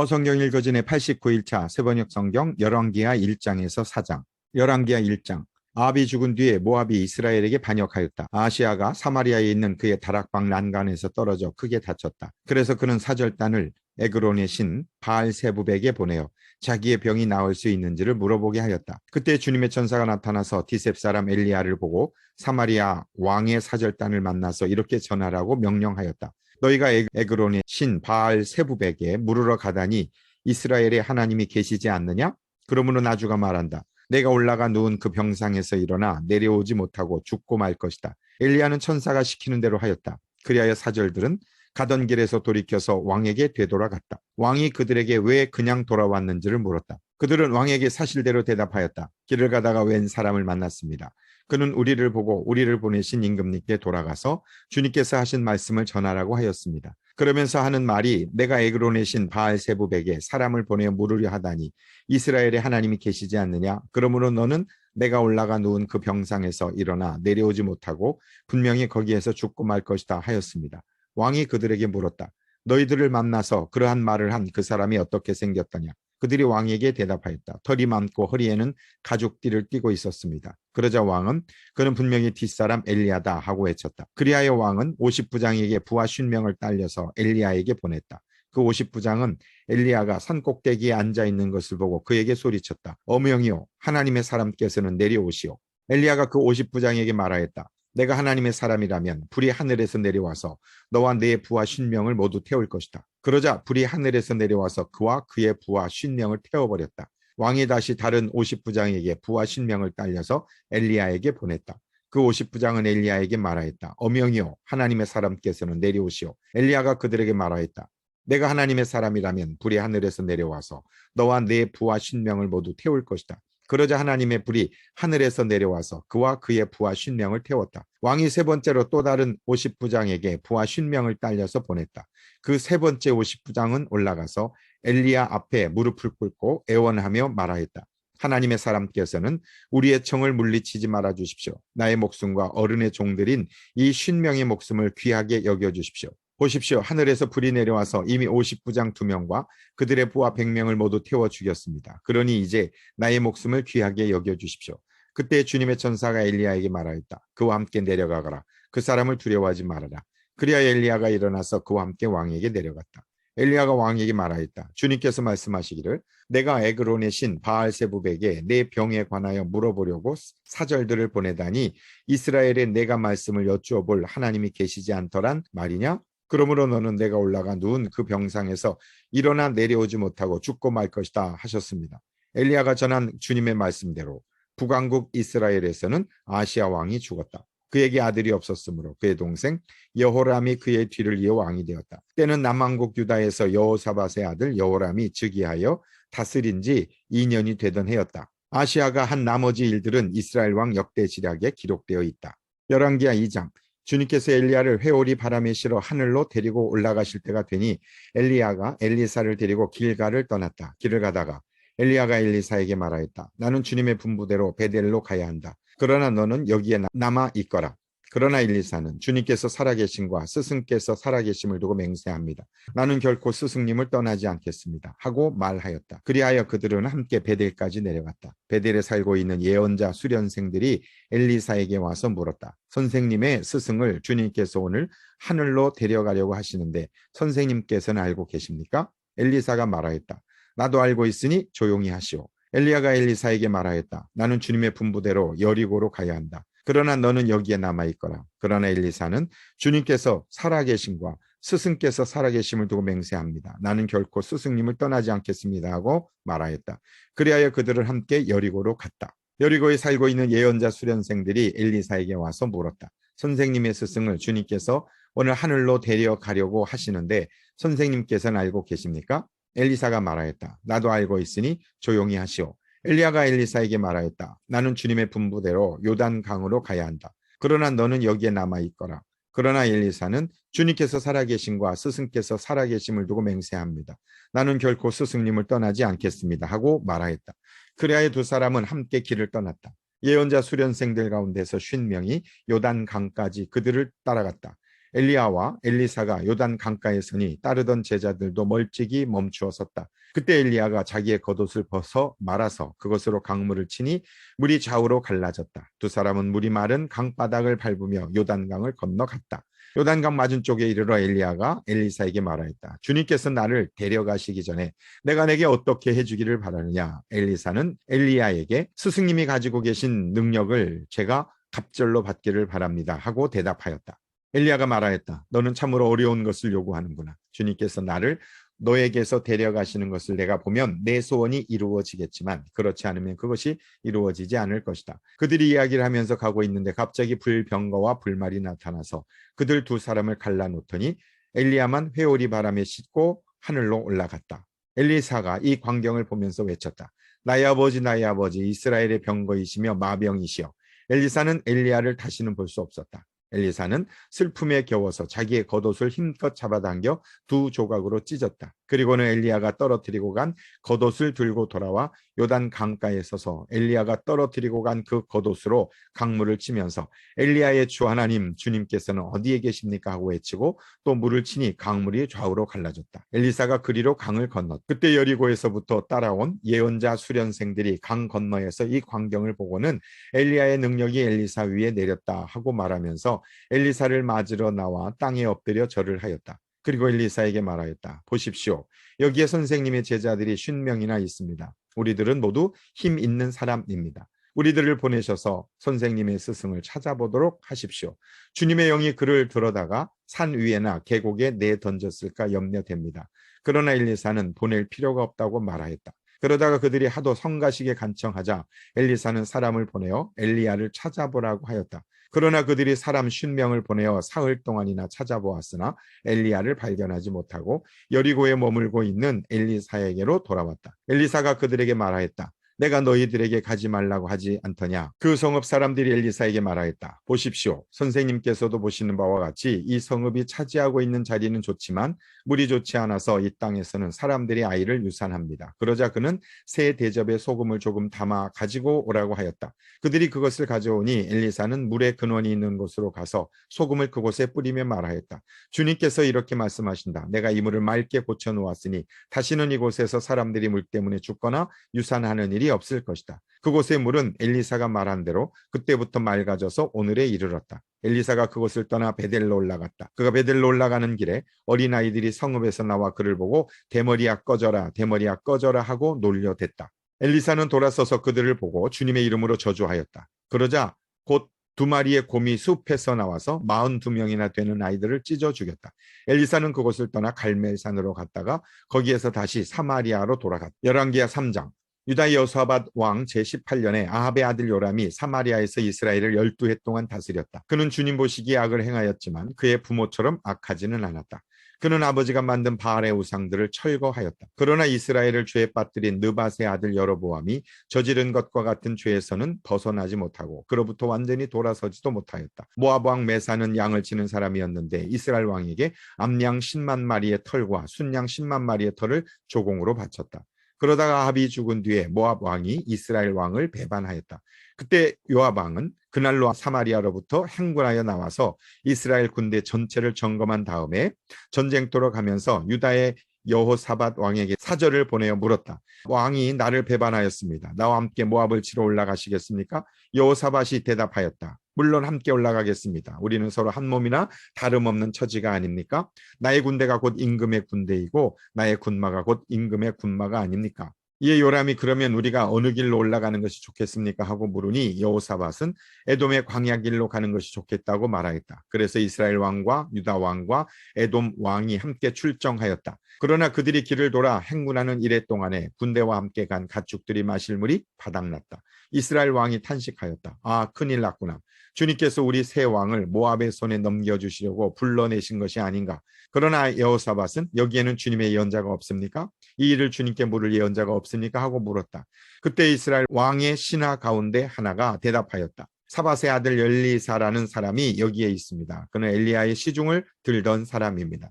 성경 읽어진의 89일차 세번역 성경 열왕기하 1장에서 4장. 열왕기하 1장. 아합이 죽은 뒤에 모압이 이스라엘에게 반역하였다. 아하시아가 사마리아에 있는 그의 다락방 난간에서 떨어져 크게 다쳤다. 그래서 그는 사절단을 에그론의 신 바알세부백에 보내어 자기의 병이 나을 수 있는지를 물어보게 하였다. 그때 주님의 천사가 나타나서 디셉 사람 엘리야를 보고 사마리아 왕의 사절단을 만나서 이렇게 전하라고 명령하였다. 너희가 에그론의 신 바알세부백에 물으러 가다니 이스라엘에 하나님이 계시지 않느냐? 그러므로 나주가 말한다. 내가 올라가 누운 그 병상에서 일어나 내려오지 못하고 죽고 말 것이다. 엘리야는 천사가 시키는 대로 하였다. 그리하여 사절들은 가던 길에서 돌이켜서 왕에게 되돌아갔다. 왕이 그들에게 왜 그냥 돌아왔는지를 물었다. 그들은 왕에게 사실대로 대답하였다. 길을 가다가 웬 사람을 만났습니다. 그는 우리를 보고 우리를 보내신 임금님께 돌아가서 주님께서 하신 말씀을 전하라고 하였습니다. 그러면서 하는 말이 내가 에그론의 신 바알세부백에 사람을 보내어 물으려 하다니 이스라엘에 하나님이 계시지 않느냐? 그러므로 너는 내가 올라가 누운 그 병상에서 일어나 내려오지 못하고 분명히 거기에서 죽고 말 것이다 하였습니다. 왕이 그들에게 물었다. 너희들을 만나서 그러한 말을 한 그 사람이 어떻게 생겼더냐? 그들이 왕에게 대답하였다. 털이 많고 허리에는 가죽띠를 띠고 있었습니다. 그러자 왕은 그는 분명히 뒷사람 엘리야다 하고 외쳤다. 그리하여 왕은 50부장에게 부하 50명을 딸려서 엘리야에게 보냈다. 그 50부장은 엘리야가 산꼭대기에 앉아있는 것을 보고 그에게 소리쳤다. 어명이요 하나님의 사람께서는 내려오시오. 엘리야가 그 50부장에게 말하였다. 내가 하나님의 사람이라면 불이 하늘에서 내려와서 너와 네 부하 50명을 모두 태울 것이다. 그러자 불이 하늘에서 내려와서 그와 그의 부하 50명을 태워버렸다. 왕이 다시 다른 50부장에게 부하 50명을 딸려서 엘리야에게 보냈다. 그 50부장은 엘리야에게 말하였다. 어명이요 하나님의 사람께서는 내려오시오. 엘리야가 그들에게 말하였다. 내가 하나님의 사람이라면 불이 하늘에서 내려와서 너와 네 부하 50명을 모두 태울 것이다. 그러자 하나님의 불이 하늘에서 내려와서 그와 그의 부하 50명을 태웠다. 왕이 세 번째로 또 다른 50부장에게 부하 50명을 딸려서 보냈다. 그 세 번째 50부장은 올라가서 엘리야 앞에 무릎을 꿇고 애원하며 말하였다. 하나님의 사람께서는 우리의 청을 물리치지 말아 주십시오. 나의 목숨과 어른의 종들인 이 50명의 목숨을 귀하게 여겨 주십시오. 보십시오. 하늘에서 불이 내려와서 이미 50부장 2명과 그들의 부하 100명을 모두 태워 죽였습니다. 그러니 이제 나의 목숨을 귀하게 여겨주십시오. 그때 주님의 천사가 엘리야에게 말하였다. 그와 함께 내려가거라. 그 사람을 두려워하지 말아라. 그리하여 엘리야가 일어나서 그와 함께 왕에게 내려갔다. 엘리야가 왕에게 말하였다. 주님께서 말씀하시기를 내가 에그론의 신 바알세부백에 내 병에 관하여 물어보려고 사절들을 보내다니 이스라엘에 내가 말씀을 여쭈어 볼 하나님이 계시지 않더란 말이냐? 그러므로 너는 내가 올라가 누운 그 병상에서 일어나 내려오지 못하고 죽고 말 것이다 하셨습니다. 엘리야가 전한 주님의 말씀대로 북왕국 이스라엘에서는 아시아 왕이 죽었다. 그에게 아들이 없었으므로 그의 동생 여호람이 그의 뒤를 이어 왕이 되었다. 때는 남왕국 유다에서 여호사밧의 아들 여호람이 즉위하여 다스린 지 2년이 되던 해였다. 아시아가 한 나머지 일들은 이스라엘 왕 역대지략에 기록되어 있다. 열왕기하 2장. 주님께서 엘리야를 회오리 바람에 실어 하늘로 데리고 올라가실 때가 되니 엘리야가 엘리사를 데리고 길갈을 떠났다. 길을 가다가 엘리야가 엘리사에게 말하였다. 나는 주님의 분부대로 베델로 가야 한다. 그러나 너는 여기에 남아 있거라. 그러나 엘리사는 주님께서 살아계심과 스승께서 살아계심을 두고 맹세합니다. 나는 결코 스승님을 떠나지 않겠습니다. 하고 말하였다. 그리하여 그들은 함께 베델까지 내려갔다. 베델에 살고 있는 예언자 수련생들이 엘리사에게 와서 물었다. 선생님의 스승을 주님께서 오늘 하늘로 데려가려고 하시는데 선생님께서는 알고 계십니까? 엘리사가 말하였다. 나도 알고 있으니 조용히 하시오. 엘리야가 엘리사에게 말하였다. 나는 주님의 분부대로 여리고로 가야 한다. 그러나 너는 여기에 남아있거라. 그러나 엘리사는 주님께서 살아계심과 스승께서 살아계심을 두고 맹세합니다. 나는 결코 스승님을 떠나지 않겠습니다 하고 말하였다. 그리하여 그들을 함께 여리고로 갔다. 여리고에 살고 있는 예언자 수련생들이 엘리사에게 와서 물었다. 선생님의 스승을 주님께서 오늘 하늘로 데려가려고 하시는데 선생님께서는 알고 계십니까? 엘리사가 말하였다. 나도 알고 있으니 조용히 하시오. 엘리야가 엘리사에게 말하였다. 나는 주님의 분부대로 요단 강으로 가야 한다. 그러나 너는 여기에 남아 있거라. 그러나 엘리사는 주님께서 살아계심과 스승께서 살아계심을 두고 맹세합니다. 나는 결코 스승님을 떠나지 않겠습니다 하고 말하였다. 그리하여 두 사람은 함께 길을 떠났다. 예언자 수련생들 가운데서 50명이 요단 강까지 그들을 따라갔다. 엘리야와 엘리사가 요단 강가에 서니 따르던 제자들도 멀찍이 멈추어 섰다. 그때 엘리야가 자기의 겉옷을 벗어 말아서 그것으로 강물을 치니 물이 좌우로 갈라졌다. 두 사람은 물이 마른 강바닥을 밟으며 요단강을 건너갔다. 요단강 맞은쪽에 이르러 엘리야가 엘리사에게 말하였다. 주님께서 나를 데려가시기 전에 내가 내게 어떻게 해주기를 바라느냐. 엘리사는 엘리야에게 스승님이 가지고 계신 능력을 제가 갑절로 받기를 바랍니다 하고 대답하였다. 엘리야가 말하였다. 너는 참으로 어려운 것을 요구하는구나. 주님께서 나를 너에게서 데려가시는 것을 내가 보면 내 소원이 이루어지겠지만 그렇지 않으면 그것이 이루어지지 않을 것이다. 그들이 이야기를 하면서 가고 있는데 갑자기 불병거와 불말이 나타나서 그들 두 사람을 갈라놓더니 엘리야만 회오리 바람에 싣고 하늘로 올라갔다. 엘리사가 이 광경을 보면서 외쳤다. 나의 아버지 나의 아버지 이스라엘의 병거이시며 마병이시여. 엘리사는 엘리야를 다시는 볼 수 없었다. 엘리사는 슬픔에 겨워서 자기의 겉옷을 힘껏 잡아당겨 두 조각으로 찢었다. 그리고는 엘리야가 떨어뜨리고 간 겉옷을 들고 돌아와 요단 강가에 서서 엘리야가 떨어뜨리고 간 그 겉옷으로 강물을 치면서 엘리야의 주 하나님 주님께서는 어디에 계십니까 하고 외치고 또 물을 치니 강물이 좌우로 갈라졌다. 엘리사가 그리로 강을 건넜다. 그때 여리고에서부터 따라온 예언자 수련생들이 강 건너에서 이 광경을 보고는 엘리야의 능력이 엘리사 위에 내렸다 하고 말하면서 엘리사를 맞으러 나와 땅에 엎드려 절을 하였다. 그리고 엘리사에게 말하였다. 보십시오. 여기에 선생님의 제자들이 50명이나 있습니다. 우리들은 모두 힘 있는 사람입니다. 우리들을 보내셔서 선생님의 스승을 찾아보도록 하십시오. 주님의 영이 그를 들어다가 산 위에나 계곡에 내던졌을까 염려됩니다. 그러나 엘리사는 보낼 필요가 없다고 말하였다. 그러다가 그들이 하도 성가시게 간청하자 엘리사는 사람을 보내어 엘리야를 찾아보라고 하였다. 그러나 그들이 사람 50명을 보내어 사흘 동안이나 찾아보았으나 엘리야를 발견하지 못하고 여리고에 머물고 있는 엘리사에게로 돌아왔다. 엘리사가 그들에게 말하였다. 내가 너희들에게 가지 말라고 하지 않더냐. 그 성읍 사람들이 엘리사에게 말하였다. 보십시오. 선생님께서도 보시는 바와 같이 이 성읍이 차지하고 있는 자리는 좋지만 물이 좋지 않아서 이 땅에서는 사람들이 아이를 유산합니다. 그러자 그는 새 대접에 소금을 조금 담아 가지고 오라고 하였다. 그들이 그것을 가져오니 엘리사는 물의 근원이 있는 곳으로 가서 소금을 그곳에 뿌리며 말하였다. 주님께서 이렇게 말씀하신다. 내가 이 물을 맑게 고쳐 놓았으니 다시는 이곳에서 사람들이 물 때문에 죽거나 유산하는 일이 없을 것이다. 그곳의 물은 엘리사가 말한 대로 그때부터 맑아져서 오늘에 이르렀다. 엘리사가 그곳을 떠나 베델로 올라갔다. 그가 베델로 올라가는 길에 어린아이들이 성읍에서 나와 그를 보고 대머리야 꺼져라 대머리야 꺼져라 하고 놀려댔다. 엘리사는 돌아서서 그들을 보고 주님의 이름으로 저주하였다. 그러자 곧 두 마리의 곰이 숲에서 나와서 42명이나 되는 아이들을 찢어 죽였다. 엘리사는 그곳을 떠나 갈멜산으로 갔다가 거기에서 다시 사마리아로 돌아갔다. 열왕기하 3장. 유다 여호사밧 왕 제18년에 아합의 아들 요람이 사마리아에서 이스라엘을 12해 동안 다스렸다. 그는 주님 보시기에 악을 행하였지만 그의 부모처럼 악하지는 않았다. 그는 아버지가 만든 바알의 우상들을 철거하였다. 그러나 이스라엘을 죄에 빠뜨린 느밧의 아들 여로보암이 저지른 것과 같은 죄에서는 벗어나지 못하고 그로부터 완전히 돌아서지도 못하였다. 모압 왕 메사는 양을 치는 사람이었는데 이스라엘 왕에게 암양 10만 마리의 털과 순양 10만 마리의 털을 조공으로 바쳤다. 그러다가 아합이 죽은 뒤에 모압 왕이 이스라엘 왕을 배반하였다. 그때 요압 왕은 그날로 사마리아로부터 행군하여 나와서 이스라엘 군대 전체를 점검한 다음에 전쟁터로 가면서 유다의 여호사밧 왕에게 사절을 보내어 물었다. 왕이 나를 배반하였습니다. 나와 함께 모압을 치러 올라가시겠습니까? 여호사밧이 대답하였다. 물론 함께 올라가겠습니다. 우리는 서로 한 몸이나 다름없는 처지가 아닙니까? 나의 군대가 곧 임금의 군대이고 나의 군마가 곧 임금의 군마가 아닙니까? 이에 요람이 그러면 우리가 어느 길로 올라가는 것이 좋겠습니까? 하고 물으니 여호사밧은 에돔의 광야 길로 가는 것이 좋겠다고 말하였다. 그래서 이스라엘 왕과 유다 왕과 에돔 왕이 함께 출정하였다. 그러나 그들이 길을 돌아 행군하는 이래 동안에 군대와 함께 간 가축들이 마실 물이 바닥났다. 이스라엘 왕이 탄식하였다. 아, 큰일 났구나. 주님께서 우리 새 왕을 모압의 손에 넘겨주시려고 불러내신 것이 아닌가. 그러나 여호사밧은 여기에는 주님의 예언자가 없습니까? 이 일을 주님께 물을 예언자가 없습니까? 하고 물었다. 그때 이스라엘 왕의 신하 가운데 하나가 대답하였다. 사밧의 아들 엘리사라는 사람이 여기에 있습니다. 그는 엘리야의 시중을 들던 사람입니다.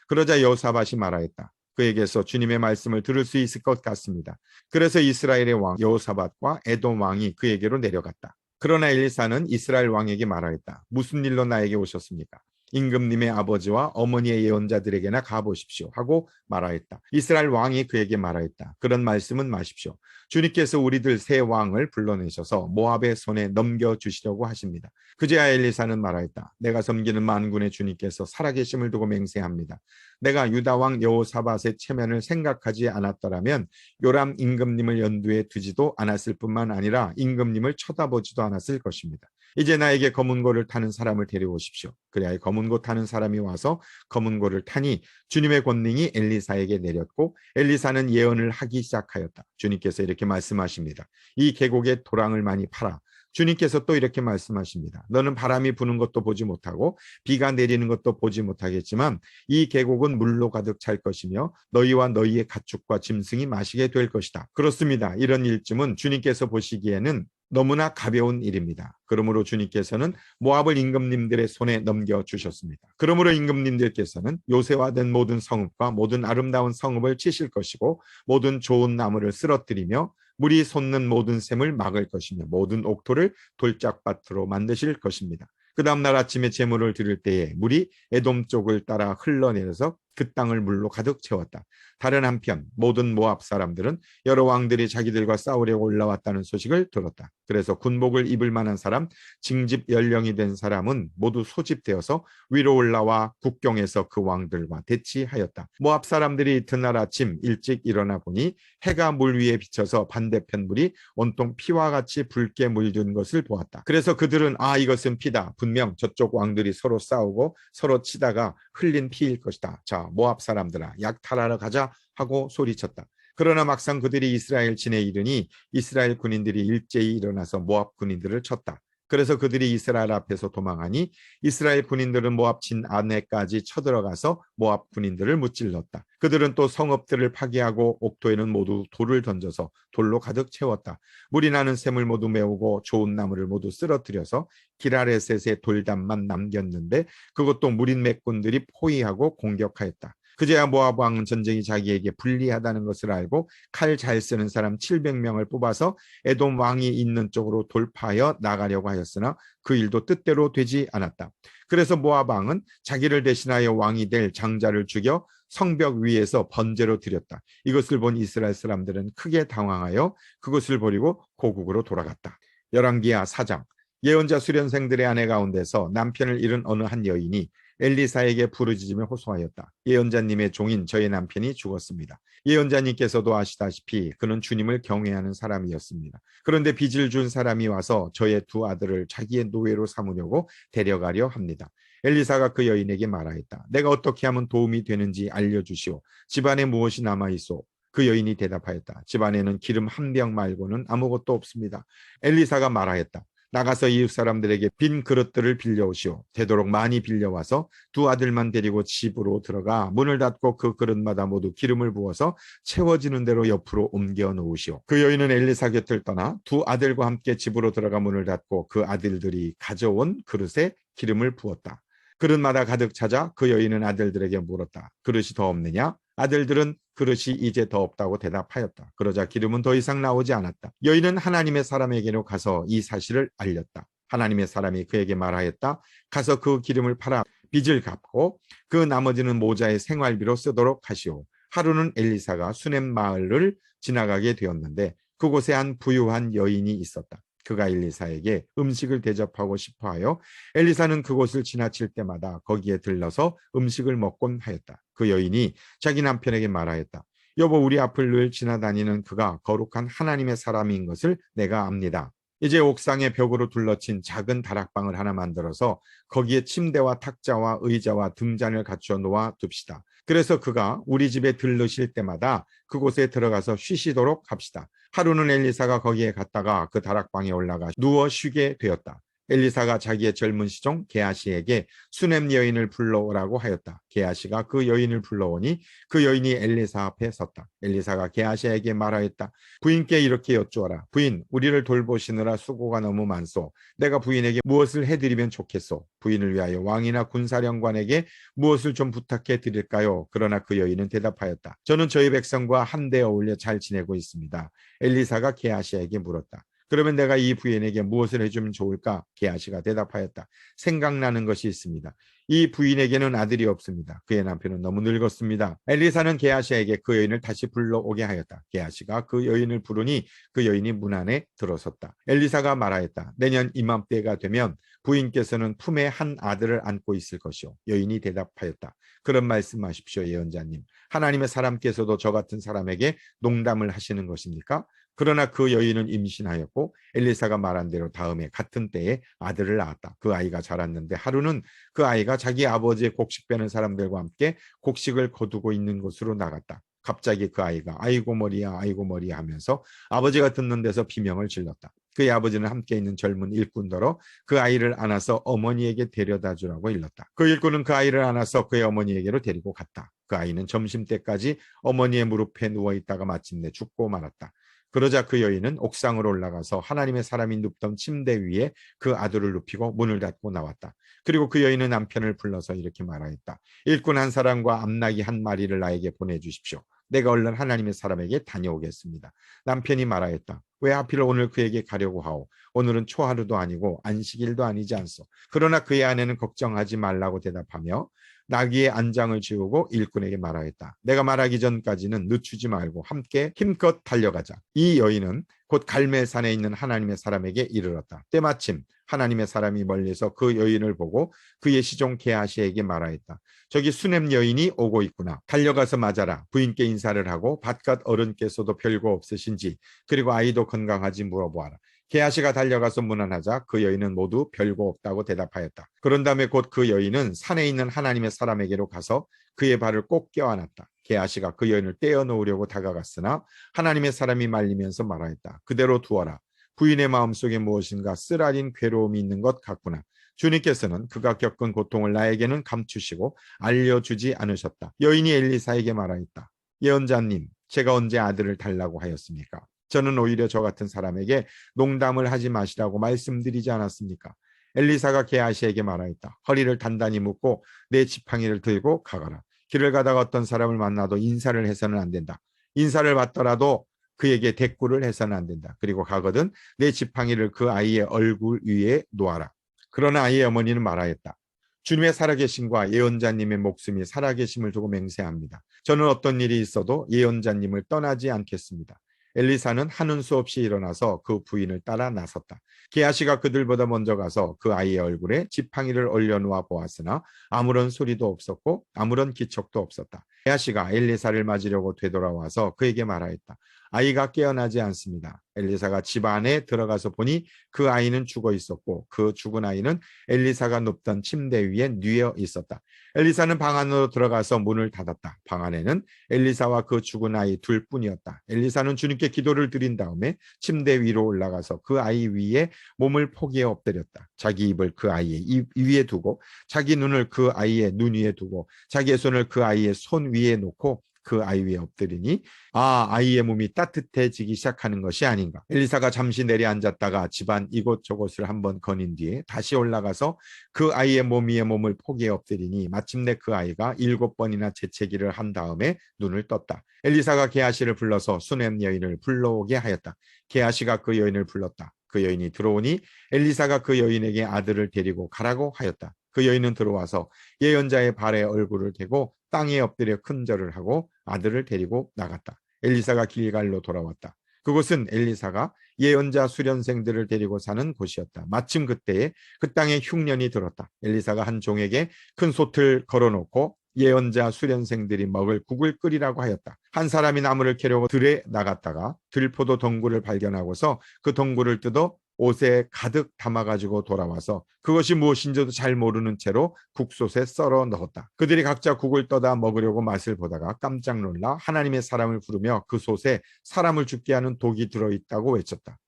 그러자 여호사밧이 말하였다. 그에게서 주님의 말씀을 들을 수 있을 것 같습니다. 그래서 이스라엘의 왕 여호사밧과 에돔 왕이 그에게로 내려갔다. 그러나 엘리사는 이스라엘 왕에게 말하였다. 무슨 일로 나에게 오셨습니까? 임금님의 아버지와 어머니의 예언자들에게나 가보십시오 하고 말하였다. 이스라엘 왕이 그에게 말하였다. 그런 말씀은 마십시오. 주님께서 우리들 세 왕을 불러내셔서 모압의 손에 넘겨주시려고 하십니다. 그제야 엘리사는 말하였다. 내가 섬기는 만군의 주님께서 살아계심을 두고 맹세합니다. 내가 유다 왕 여호사밧의 체면을 생각하지 않았더라면 요람 임금님을 연두에 두지도 않았을 뿐만 아니라 임금님을 쳐다보지도 않았을 것입니다. 이제 나에게 검은고를 타는 사람을 데려오십시오. 그래야 검은고 타는 사람이 와서 검은고를 타니 주님의 권능이 엘리사에게 내렸고 엘리사는 예언을 하기 시작하였다. 주님께서 이렇게 말씀하십니다. 이 계곡에 도랑을 많이 팔아. 주님께서 또 이렇게 말씀하십니다. 너는 바람이 부는 것도 보지 못하고 비가 내리는 것도 보지 못하겠지만 이 계곡은 물로 가득 찰 것이며 너희와 너희의 가축과 짐승이 마시게 될 것이다. 그렇습니다. 이런 일쯤은 주님께서 보시기에는 너무나 가벼운 일입니다. 그러므로 주님께서는 모압을 임금님들의 손에 넘겨주셨습니다. 그러므로 임금님들께서는 요새화된 모든 성읍과 모든 아름다운 성읍을 치실 것이고 모든 좋은 나무를 쓰러뜨리며 물이 솟는 모든 샘을 막을 것이며 모든 옥토를 돌짝밭으로 만드실 것입니다. 그 다음날 아침에 제물을 드릴 때에 물이 에돔 쪽을 따라 흘러내려서 그 땅을 물로 가득 채웠다. 다른 한편 모든 모압 사람들은 여러 왕들이 자기들과 싸우려고 올라왔다는 소식을 들었다. 그래서 군복을 입을 만한 사람, 징집 연령이 된 사람은 모두 소집되어서 위로 올라와 국경에서 그 왕들과 대치하였다. 모압 사람들이 이튿날 아침 일찍 일어나 보니 해가 물 위에 비쳐서 반대편 물이 온통 피와 같이 붉게 물든 것을 보았다. 그래서 그들은 이것은 피다. 분명 저쪽 왕들이 서로 싸우고 서로 치다가 흘린 피일 것이다. 자, 모압 사람들아, 약탈하러 가자 하고 소리쳤다. 그러나 막상 그들이 이스라엘 진에 이르니 이스라엘 군인들이 일제히 일어나서 모압 군인들을 쳤다. 그래서 그들이 이스라엘 앞에서 도망하니 이스라엘 군인들은 모압 진 안에까지 쳐들어가서 모압 군인들을 무찔렀다. 그들은 또 성읍들을 파괴하고 옥토에는 모두 돌을 던져서 돌로 가득 채웠다. 물이 나는 샘을 모두 메우고 좋은 나무를 모두 쓰러뜨려서 기라레셋의 돌담만 남겼는데 그것도 무린 맥군들이 포위하고 공격하였다. 그제야 모압 왕은 전쟁이 자기에게 불리하다는 것을 알고 칼 잘 쓰는 사람 700명을 뽑아서 에돔 왕이 있는 쪽으로 돌파하여 나가려고 하였으나 그 일도 뜻대로 되지 않았다. 그래서 모압 왕은 자기를 대신하여 왕이 될 장자를 죽여 성벽 위에서 번제로 드렸다. 이것을 본 이스라엘 사람들은 크게 당황하여 그것을 버리고 고국으로 돌아갔다. 열왕기하 4장. 예언자 수련생들의 아내 가운데서 남편을 잃은 어느 한 여인이 엘리사에게 부르짖으며 호소하였다. 예언자님의 종인 저의 남편이 죽었습니다. 예언자님께서도 아시다시피 그는 주님을 경외하는 사람이었습니다. 그런데 빚을 준 사람이 와서 저의 두 아들을 자기의 노예로 삼으려고 데려가려 합니다. 엘리사가 그 여인에게 말하였다. 내가 어떻게 하면 도움이 되는지 알려주시오. 집안에 무엇이 남아있소? 그 여인이 대답하였다. 집안에는 기름 한 병 말고는 아무것도 없습니다. 엘리사가 말하였다. 나가서 이웃 사람들에게 빈 그릇들을 빌려오시오. 되도록 많이 빌려와서 두 아들만 데리고 집으로 들어가 문을 닫고 그 그릇마다 모두 기름을 부어서 채워지는 대로 옆으로 옮겨 놓으시오. 그 여인은 엘리사 곁을 떠나 두 아들과 함께 집으로 들어가 문을 닫고 그 아들들이 가져온 그릇에 기름을 부었다. 그릇마다 가득 찾아 그 여인은 아들들에게 물었다. 그릇이 더 없느냐? 아들들은 그릇이 이제 더 없다고 대답하였다. 그러자 기름은 더 이상 나오지 않았다. 여인은 하나님의 사람에게로 가서 이 사실을 알렸다. 하나님의 사람이 그에게 말하였다. 가서 그 기름을 팔아 빚을 갚고 그 나머지는 모자의 생활비로 쓰도록 하시오. 하루는 엘리사가 수넴 마을을 지나가게 되었는데 그곳에 한 부유한 여인이 있었다. 그가 엘리사에게 음식을 대접하고 싶어하여 엘리사는 그곳을 지나칠 때마다 거기에 들러서 음식을 먹곤 하였다. 그 여인이 자기 남편에게 말하였다. 여보, 우리 앞을 늘 지나다니는 그가 거룩한 하나님의 사람인 것을 내가 압니다. 이제 옥상에 벽으로 둘러친 작은 다락방을 하나 만들어서 거기에 침대와 탁자와 의자와 등잔을 갖추어 놓아 둡시다. 그래서 그가 우리 집에 들르실 때마다 그곳에 들어가서 쉬시도록 합시다. 하루는 엘리사가 거기에 갔다가 그 다락방에 올라가 누워 쉬게 되었다. 엘리사가 자기의 젊은 시종 게하시에게 수넴 여인을 불러오라고 하였다. 게하시가 그 여인을 불러오니 그 여인이 엘리사 앞에 섰다. 엘리사가 게하시에게 말하였다. 부인께 이렇게 여쭈어라. 부인, 우리를 돌보시느라 수고가 너무 많소. 내가 부인에게 무엇을 해드리면 좋겠소? 부인을 위하여 왕이나 군사령관에게 무엇을 좀 부탁해 드릴까요? 그러나 그 여인은 대답하였다. 저는 저희 백성과 한데 어울려 잘 지내고 있습니다. 엘리사가 게하시에게 물었다. 그러면 내가 이 부인에게 무엇을 해주면 좋을까? 게하시가 대답하였다. 생각나는 것이 있습니다. 이 부인에게는 아들이 없습니다. 그의 남편은 너무 늙었습니다. 엘리사는 게하시에게 그 여인을 다시 불러오게 하였다. 게하시가 그 여인을 부르니 그 여인이 문 안에 들어섰다. 엘리사가 말하였다. 내년 이맘때가 되면 부인께서는 품에 한 아들을 안고 있을 것이요. 여인이 대답하였다. 그런 말씀하십시오, 예언자님. 하나님의 사람께서도 저 같은 사람에게 농담을 하시는 것입니까? 그러나 그 여인은 임신하였고 엘리사가 말한 대로 다음에 같은 때에 아들을 낳았다. 그 아이가 자랐는데 하루는 그 아이가 자기 아버지의 곡식 빼는 사람들과 함께 곡식을 거두고 있는 곳으로 나갔다. 갑자기 그 아이가 아이고 머리야 아이고 머리야 하면서 아버지가 듣는 데서 비명을 질렀다. 그의 아버지는 함께 있는 젊은 일꾼더러 그 아이를 안아서 어머니에게 데려다 주라고 일렀다. 그 일꾼은 그 아이를 안아서 그의 어머니에게로 데리고 갔다. 그 아이는 점심때까지 어머니의 무릎에 누워있다가 마침내 죽고 말았다. 그러자 그 여인은 옥상으로 올라가서 하나님의 사람이 눕던 침대 위에 그 아들을 눕히고 문을 닫고 나왔다. 그리고 그 여인은 남편을 불러서 이렇게 말하였다. 일꾼 한 사람과 암나귀 한 마리를 나에게 보내주십시오. 내가 얼른 하나님의 사람에게 다녀오겠습니다. 남편이 말하였다. 왜 하필 오늘 그에게 가려고 하오? 오늘은 초하루도 아니고 안식일도 아니지 않소. 그러나 그의 아내는 걱정하지 말라고 대답하며 나귀의 안장을 지우고 일꾼에게 말하였다. 내가 말하기 전까지는 늦추지 말고 함께 힘껏 달려가자. 이 여인은 곧 갈멜산에 있는 하나님의 사람에게 이르렀다. 때마침 하나님의 사람이 멀리서 그 여인을 보고 그의 시종 게하시에게 말하였다. 저기 수넴 여인이 오고 있구나. 달려가서 맞아라. 부인께 인사를 하고 바깥 어른께서도 별거 없으신지 그리고 아이도 건강하지 물어보아라. 게하시가 달려가서 문안하자 그 여인은 모두 별거 없다고 대답하였다. 그런 다음에 곧 그 여인은 산에 있는 하나님의 사람에게로 가서 그의 발을 꼭 껴안았다. 게하시가 그 여인을 떼어놓으려고 다가갔으나 하나님의 사람이 말리면서 말하였다. 그대로 두어라. 부인의 마음속에 무엇인가 쓰라린 괴로움이 있는 것 같구나. 주님께서는 그가 겪은 고통을 나에게는 감추시고 알려주지 않으셨다. 여인이 엘리사에게 말하였다. 예언자님, 제가 언제 아들을 달라고 하였습니까? 저는 오히려 저 같은 사람에게 농담을 하지 마시라고 말씀드리지 않았습니까? 엘리사가 게하시에게 말하였다. 허리를 단단히 묶고 내 지팡이를 들고 가거라. 길을 가다가 어떤 사람을 만나도 인사를 해서는 안 된다. 인사를 받더라도 그에게 대꾸를 해서는 안 된다. 그리고 가거든 내 지팡이를 그 아이의 얼굴 위에 놓아라. 그러나 아이의 어머니는 말하였다. 주님의 살아계심과 예언자님의 목숨이 살아계심을 두고 맹세합니다. 저는 어떤 일이 있어도 예언자님을 떠나지 않겠습니다. 엘리사는 하는 수 없이 일어나서 그 부인을 따라 나섰다. 게하시가 그들보다 먼저 가서 그 아이의 얼굴에 지팡이를 올려놓아 보았으나 아무런 소리도 없었고 아무런 기척도 없었다. 게하시가 엘리사를 맞으려고 되돌아와서 그에게 말하였다. 아이가 깨어나지 않습니다. 엘리사가 집 안에 들어가서 보니 그 아이는 죽어 있었고 그 죽은 아이는 엘리사가 눕던 침대 위에 뉘어 있었다. 엘리사는 방 안으로 들어가서 문을 닫았다. 방 안에는 엘리사와 그 죽은 아이 둘뿐이었다. 엘리사는 주님께 기도를 드린 다음에 침대 위로 올라가서 그 아이 위에 몸을 포개어 엎드렸다. 자기 입을 그 아이의 입 위에 두고 자기 눈을 그 아이의 눈 위에 두고 자기의 손을 그 아이의 손 위에 놓고 그 아이 위에 엎드리니 아이의 몸이 따뜻해지기 시작하는 것이 아닌가. 엘리사가 잠시 내려앉았다가 집안 이곳저곳을 한번 거닌 뒤에 다시 올라가서 그 아이의 몸 위에 몸을 포개어 엎드리니 마침내 그 아이가 7번이나 재채기를 한 다음에 눈을 떴다. 엘리사가 게하시를 불러서 수넴 여인을 불러오게 하였다. 게하시가 그 여인을 불렀다. 그 여인이 들어오니 엘리사가 그 여인에게 아들을 데리고 가라고 하였다. 그 여인은 들어와서 예언자의 발에 얼굴을 대고 땅에 엎드려 큰절을 하고 아들을 데리고 나갔다. 엘리사가 길갈로 돌아왔다. 그곳은 엘리사가 예언자 수련생들을 데리고 사는 곳이었다. 마침 그때에 그 땅에 흉년이 들었다. 엘리사가 한 종에게 큰 솥을 걸어놓고 예언자 수련생들이 먹을 국을 끓이라고 하였다. 한 사람이 나무를 캐려고 들에 나갔다가 들포도 덩굴을 발견하고서 그 덩굴을 뜯어 옷에 가득 담아가지고 돌아와서 그것이 무엇인지도 잘 모르는 채로 국솥에 썰어 넣었다. 그들이 각자 국을 떠다 먹으려고 맛을 보다가 깜짝 놀라 하나님의 사람을 부르며 그 솥에 사람을 죽게 하는 독이 들어있다고 외쳤다.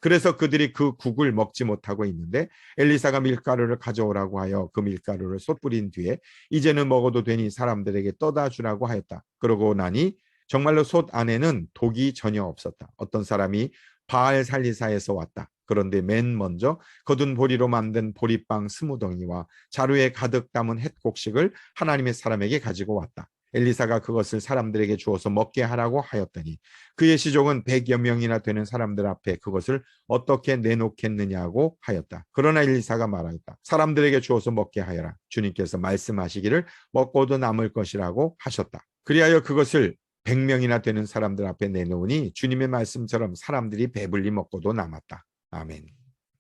그래서 그들이 그 국을 먹지 못하고 있는데 엘리사가 밀가루를 가져오라고 하여 그 밀가루를 솥뿌린 뒤에 이제는 먹어도 되니 사람들에게 떠다 주라고 하였다. 그러고 나니 정말로 솥 안에는 독이 전혀 없었다. 어떤 사람이 바알 살리사에서 왔다. 그런데 맨 먼저 거둔 보리로 만든 보리빵 20덩이와 자루에 가득 담은 햇곡식을 하나님의 사람에게 가지고 왔다. 엘리사가 그것을 사람들에게 주어서 먹게 하라고 하였더니 그의 시족은 100여 명이나 되는 사람들 앞에 그것을 어떻게 내놓겠느냐고 하였다. 그러나 엘리사가 말하였다. 사람들에게 주어서 먹게 하여라. 주님께서 말씀하시기를 먹고도 남을 것이라고 하셨다. 그리하여 그것을 100명이나 되는 사람들 앞에 내놓으니 주님의 말씀처럼 사람들이 배불리 먹고도 남았다. 아멘.